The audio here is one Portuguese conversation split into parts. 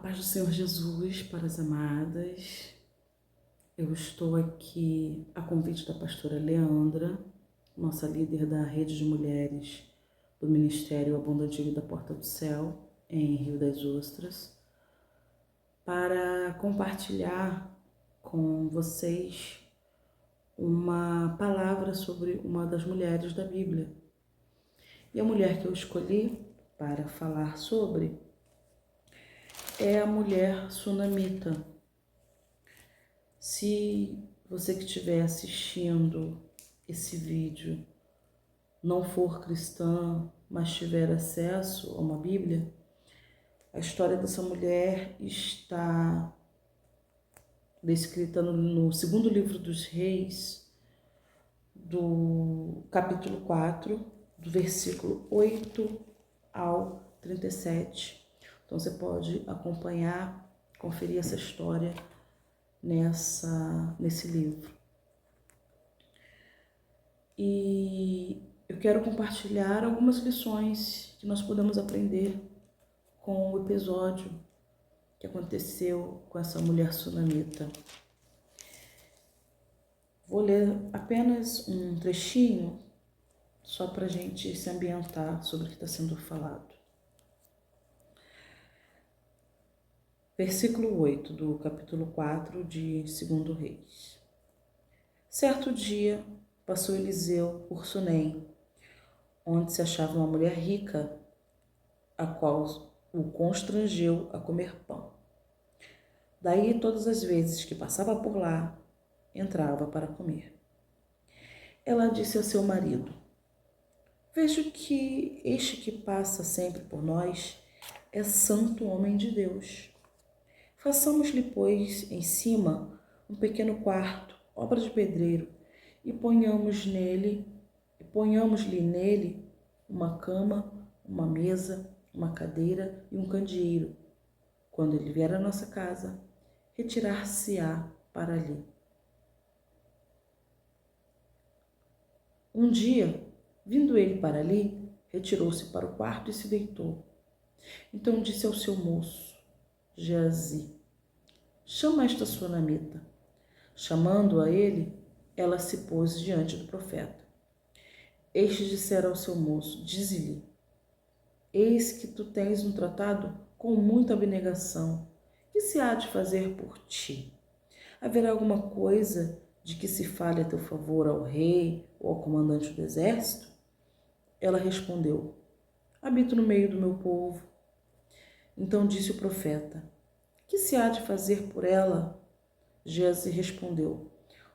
Paz do Senhor Jesus para as amadas. Eu estou aqui a convite da pastora Leandra, nossa líder da rede de mulheres do Ministério Abundante Vida da Porta do Céu, em Rio das Ostras, para compartilhar com vocês uma palavra sobre uma das mulheres da Bíblia. E a mulher que eu escolhi para falar sobre é a mulher sunamita. Se você que estiver assistindo esse vídeo não for cristã, mas tiver acesso a uma Bíblia, a história dessa mulher está descrita no segundo livro dos Reis, do capítulo 4, do versículo 8 ao 37. Então você pode acompanhar, conferir essa história nesse livro. E eu quero compartilhar algumas lições que nós podemos aprender com o episódio que aconteceu com essa mulher sunamita. Vou ler apenas um trechinho, só para a gente se ambientar sobre o que está sendo falado. Versículo 8 do capítulo 4 de 2 Reis. Certo dia, passou Eliseu por Sunem, onde se achava uma mulher rica, a qual o constrangeu a comer pão. Daí, todas as vezes que passava por lá, entrava para comer. Ela disse ao seu marido: vejo que este que passa sempre por nós é santo homem de Deus. Façamos-lhe, pois, em cima um pequeno quarto, obra de pedreiro, e ponhamos-lhe nele uma cama, uma mesa, uma cadeira e um candeeiro. Quando ele vier à nossa casa, retirar-se-á para ali. Um dia, vindo ele para ali, retirou-se para o quarto e se deitou. Então disse ao seu moço, Geazi: chama esta sunamita. Chamando a ele, ela se pôs diante do profeta. Este dissera ao seu moço, dize-lhe: eis que tu tens um tratado com muita abnegação. Que se há de fazer por ti? Haverá alguma coisa de que se fale a teu favor ao rei ou ao comandante do exército? Ela respondeu: habito no meio do meu povo. Então disse o profeta: que se há de fazer por ela? Geazi respondeu: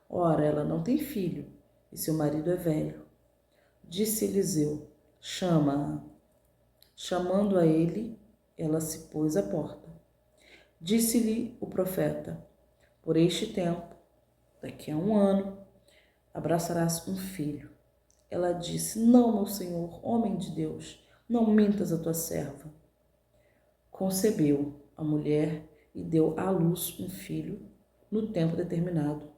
ora, ela não tem filho, e seu marido é velho. Disse Eliseu: chama-a. Chamando a ele, ela se pôs à porta. Disse-lhe o profeta: por este tempo, daqui a 1 ano, abraçarás um filho. Ela disse: não, meu senhor, homem de Deus, não mintas a tua serva. Concebeu a mulher e deu à luz um filho no tempo determinado,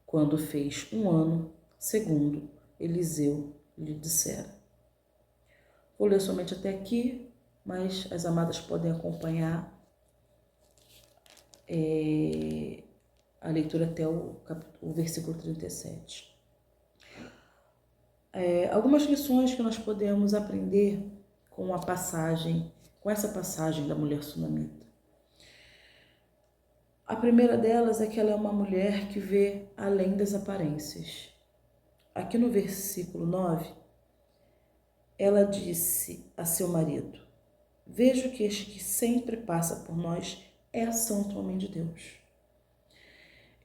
quando fez 1 ano, segundo Eliseu lhe dissera. Vou ler somente até aqui, mas as amadas podem acompanhar a leitura até o versículo 37. Algumas lições que nós podemos aprender com essa passagem da mulher sunamita. A primeira delas é que ela é uma mulher que vê além das aparências. Aqui no versículo 9, ela disse a seu marido: vejo que este que sempre passa por nós é santo homem de Deus.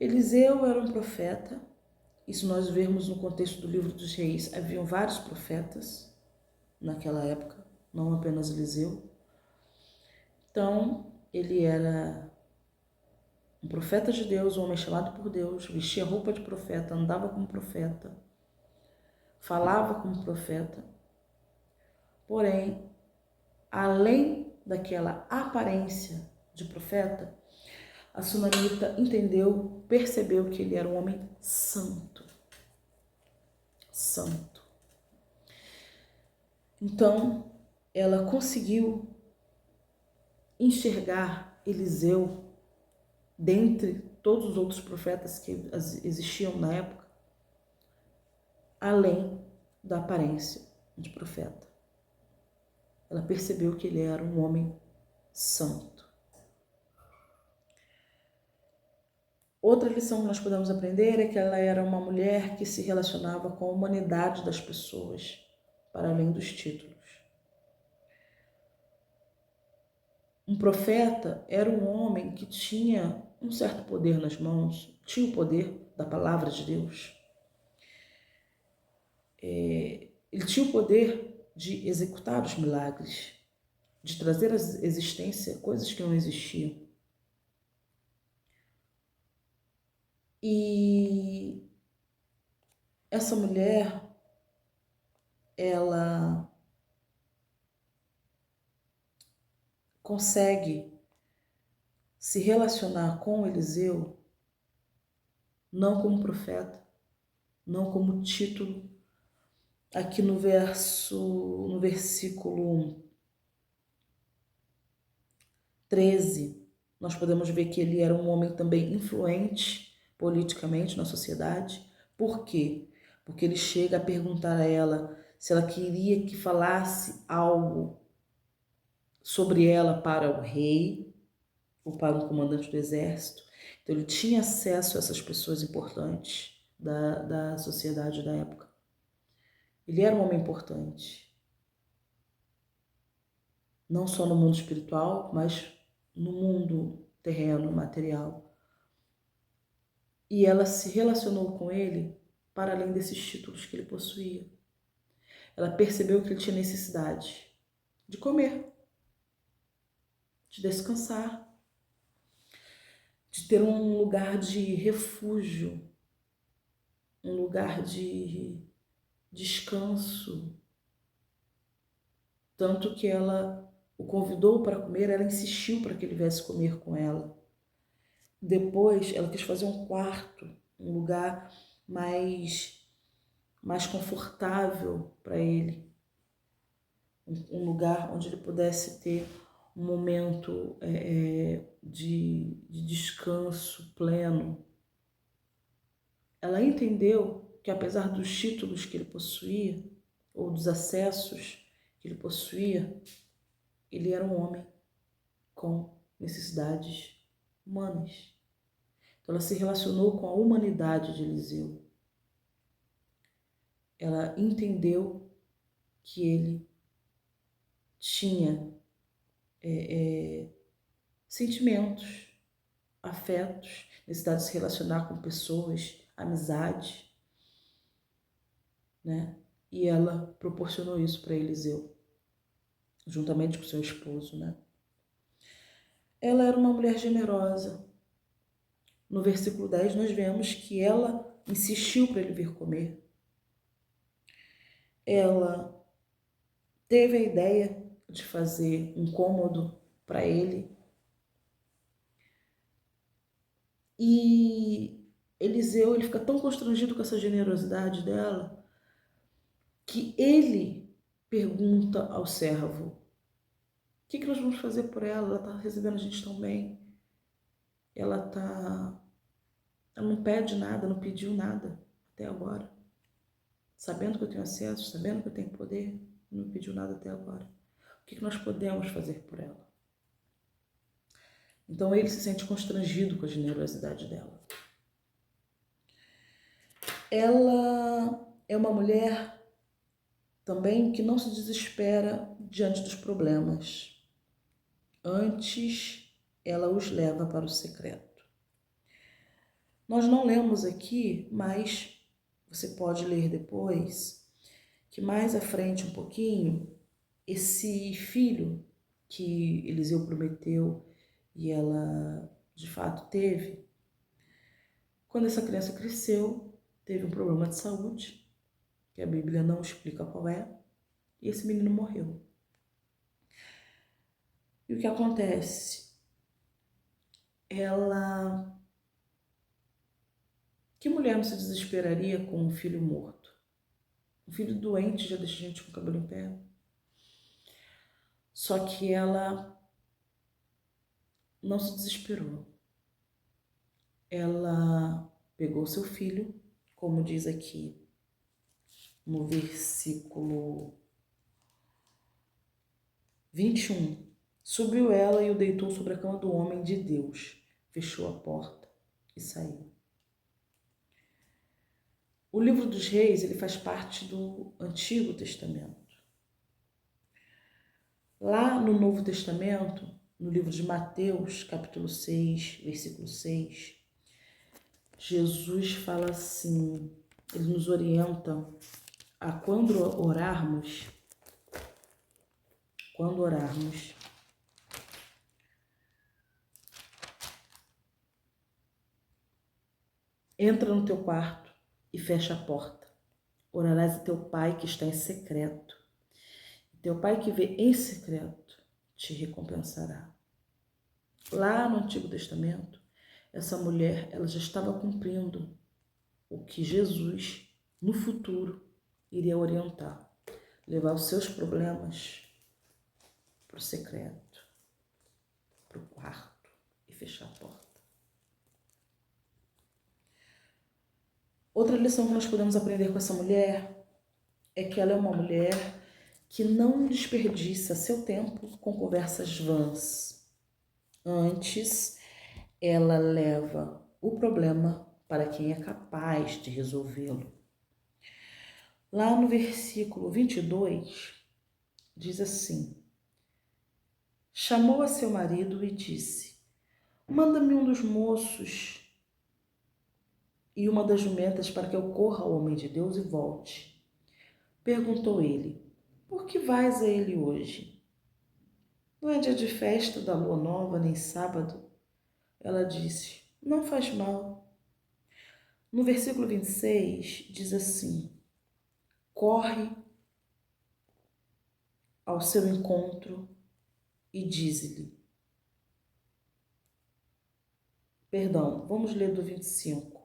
Eliseu era um profeta. Isso nós vemos no contexto do livro dos Reis. Haviam vários profetas naquela época, não apenas Eliseu. Então, ele era um profeta de Deus, um homem chamado por Deus, vestia roupa de profeta, andava como profeta, falava como profeta. Porém, além daquela aparência de profeta, a sunamita entendeu, percebeu que ele era um homem santo. Santo. Então, ela conseguiu enxergar Eliseu dentre todos os outros profetas que existiam na época, além da aparência de profeta. Ela percebeu que ele era um homem santo. Outra lição que nós podemos aprender é que ela era uma mulher que se relacionava com a humanidade das pessoas, para além dos títulos. Um profeta era um homem que tinha um certo poder nas mãos, tinha o poder da palavra de Deus. Ele tinha o poder de executar os milagres, de trazer à existência coisas que não existiam. E essa mulher, ela consegue se relacionar com Eliseu não como profeta, não como título. Aqui no versículo 13, nós podemos ver que ele era um homem também influente politicamente na sociedade. Por quê? Porque ele chega a perguntar a ela se ela queria que falasse algo sobre ela para o rei ou para um comandante do exército. Então ele tinha acesso a essas pessoas importantes da sociedade da época. Ele era um homem importante, não só no mundo espiritual, mas no mundo terreno, material. E ela se relacionou com ele para além desses títulos que ele possuía. Ela percebeu que ele tinha necessidade de comer, de descansar, de ter um lugar de refúgio, um lugar de descanso. Tanto que ela o convidou para comer, ela insistiu para que ele viesse comer com ela. Depois, ela quis fazer um quarto, um lugar mais confortável para ele. Um lugar onde ele pudesse ter um momento de descanso pleno. Ela entendeu que apesar dos títulos que ele possuía, ou dos acessos que ele possuía, ele era um homem com necessidades humanas. Então ela se relacionou com a humanidade de Eliseu. Ela entendeu que ele tinha sentimentos, afetos, necessidade de se relacionar com pessoas, amizade, né? E ela proporcionou isso para Eliseu, juntamente com seu esposo, né? Ela era uma mulher generosa. No versículo 10 nós vemos que ela insistiu para ele vir comer. Ela teve a ideia de fazer um cômodo para ele. E Eliseu, ele fica tão constrangido com essa generosidade dela, que ele pergunta ao servo: o que nós vamos fazer por ela? Ela está recebendo a gente tão bem. Ela não pede nada, não pediu nada até agora. Sabendo que eu tenho acesso, sabendo que eu tenho poder, não pediu nada até agora. O que nós podemos fazer por ela? Então ele se sente constrangido com a generosidade dela. Ela é uma mulher também que não se desespera diante dos problemas. Antes, ela os leva para o secreto. Nós não lemos aqui, mas você pode ler depois, que mais à frente um pouquinho, esse filho que Eliseu prometeu e ela de fato teve, quando essa criança cresceu, teve um problema de saúde, que a Bíblia não explica qual é, e esse menino morreu. E o que acontece? Que mulher não se desesperaria com um filho morto? Um filho doente já deixa a gente com o cabelo em pé. Só que ela não se desesperou. Ela pegou seu filho, como diz aqui no versículo 21. Subiu ela e o deitou sobre a cama do homem de Deus, fechou a porta e saiu. O livro dos Reis, ele faz parte do Antigo Testamento. Lá no Novo Testamento, no livro de Mateus, capítulo 6, versículo 6, Jesus fala assim, ele nos orienta a quando orarmos, entra no teu quarto e fecha a porta. Orarás a teu pai que está em secreto. Teu pai que vê em secreto te recompensará. Lá no Antigo Testamento, essa mulher, ela já estava cumprindo o que Jesus, no futuro, iria orientar. Levar os seus problemas para o secreto, para o quarto e fechar a porta. Outra lição que nós podemos aprender com essa mulher é que ela é uma mulher que não desperdiça seu tempo com conversas vãs. Antes, ela leva o problema para quem é capaz de resolvê-lo. Lá no versículo 22, diz assim: chamou a seu marido e disse: manda-me um dos moços e uma das jumentas para que eu corra ao homem de Deus e volte. Perguntou ele: por que vais a ele hoje? Não é dia de festa da lua nova, nem sábado? Ela disse: não faz mal. No versículo 26 diz assim: corre ao seu encontro e diz-lhe. Perdão, vamos ler do 25.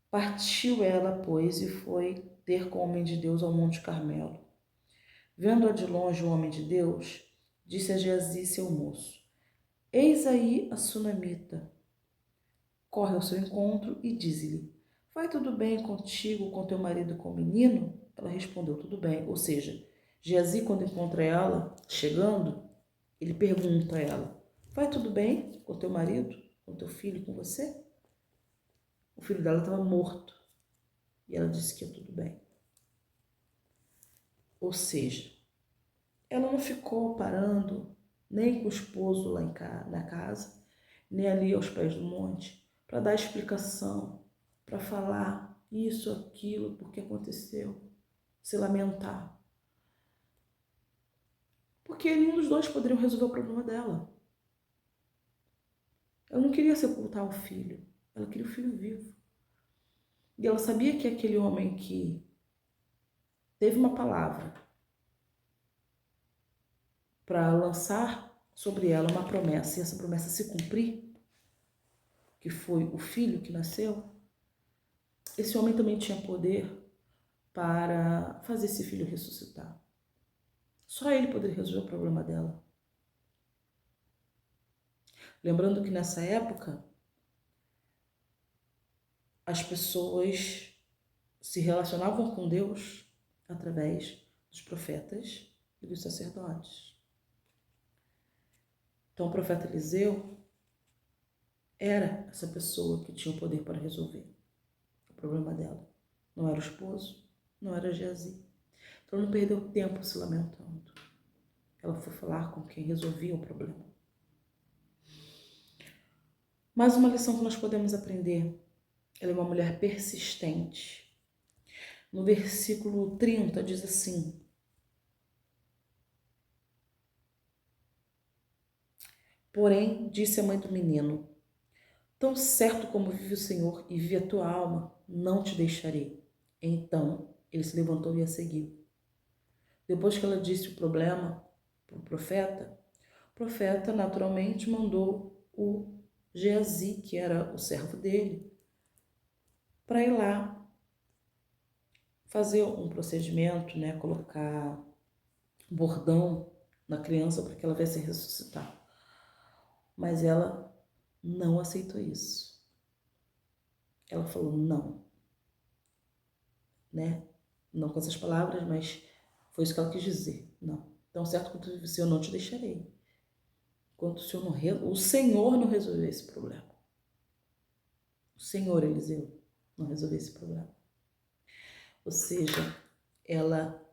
Partiu ela, pois, e foi ter com o homem de Deus ao Monte Carmelo. Vendo-a de longe o homem de Deus, disse a Geazi, seu moço: eis aí a sunamita. Corre ao seu encontro e diz-lhe: vai tudo bem contigo, com teu marido e com o menino? Ela respondeu: tudo bem. Ou seja, Geazi, quando encontra ela chegando, ele pergunta a ela: vai tudo bem com teu marido, com teu filho, com você? O filho dela estava morto e ela disse que ia tudo bem. Ou seja, ela não ficou parando nem com o esposo lá na casa, nem ali aos pés do monte, para dar explicação, para falar isso, aquilo, porque aconteceu, se lamentar. Porque nenhum dos dois poderiam resolver o problema dela. Ela não queria sepultar o filho, ela queria o filho vivo. E ela sabia que aquele homem que teve uma palavra para lançar sobre ela uma promessa, e essa promessa se cumprir, que foi o filho que nasceu, esse homem também tinha poder para fazer esse filho ressuscitar. Só ele poderia resolver o problema dela. Lembrando que nessa época, as pessoas se relacionavam com Deus através dos profetas e dos sacerdotes. Então, o profeta Eliseu era essa pessoa que tinha o poder para resolver o problema dela. Não era o esposo, não era Geazi. Então, não perdeu tempo se lamentando. Ela foi falar com quem resolvia o problema. Mais uma lição que nós podemos aprender. Ela é uma mulher persistente. No versículo 30 diz assim: porém, disse a mãe do menino: tão certo como vive o Senhor e vive a tua alma, não te deixarei. Então, ele se levantou e a seguiu. Depois que ela disse o problema para o profeta naturalmente mandou o Geazi, que era o servo dele, para ir lá fazer um procedimento, né, colocar bordão na criança para que ela viesse ressuscitar. Mas ela não aceitou isso. Ela falou não, né? Não com essas palavras, mas foi isso que ela quis dizer. Não. Então, certo quanto eu disse, eu não te deixarei. Enquanto o Senhor não resolver esse problema. O Senhor, Eliseu, não resolver esse problema. Ou seja, ela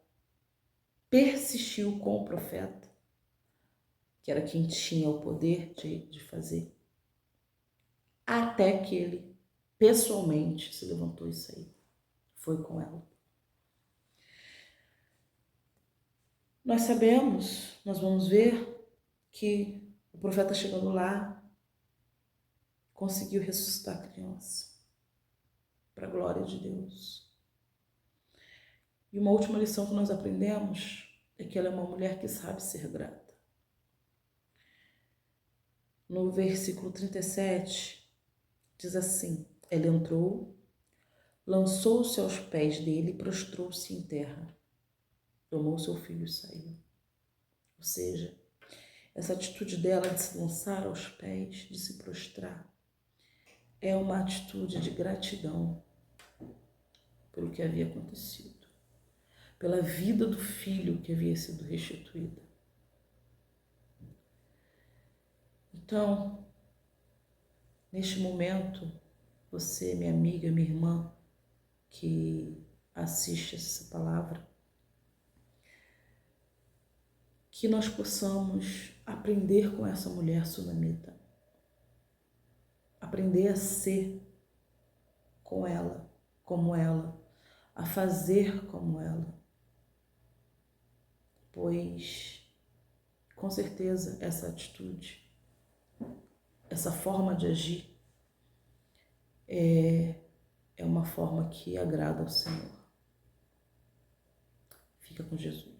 persistiu com o profeta, que era quem tinha o poder de fazer, até que ele pessoalmente se levantou e saiu. Foi com ela. Nós sabemos, nós vamos ver que o profeta chegando lá conseguiu ressuscitar a criança, para a glória de Deus. E uma última lição que nós aprendemos é que ela é uma mulher que sabe ser grata. No versículo 37, diz assim: ela entrou, lançou-se aos pés dele e prostrou-se em terra. Tomou seu filho e saiu. Ou seja, essa atitude dela de se lançar aos pés, de se prostrar, é uma atitude de gratidão pelo que havia acontecido, pela vida do filho que havia sido restituída. Então, neste momento, você, minha amiga, minha irmã, que assiste essa palavra, que nós possamos aprender com essa mulher sunamita, aprender a ser com ela, como ela, a fazer como ela, pois com certeza essa atitude, essa forma de agir é uma forma que agrada ao Senhor. Fica com Jesus.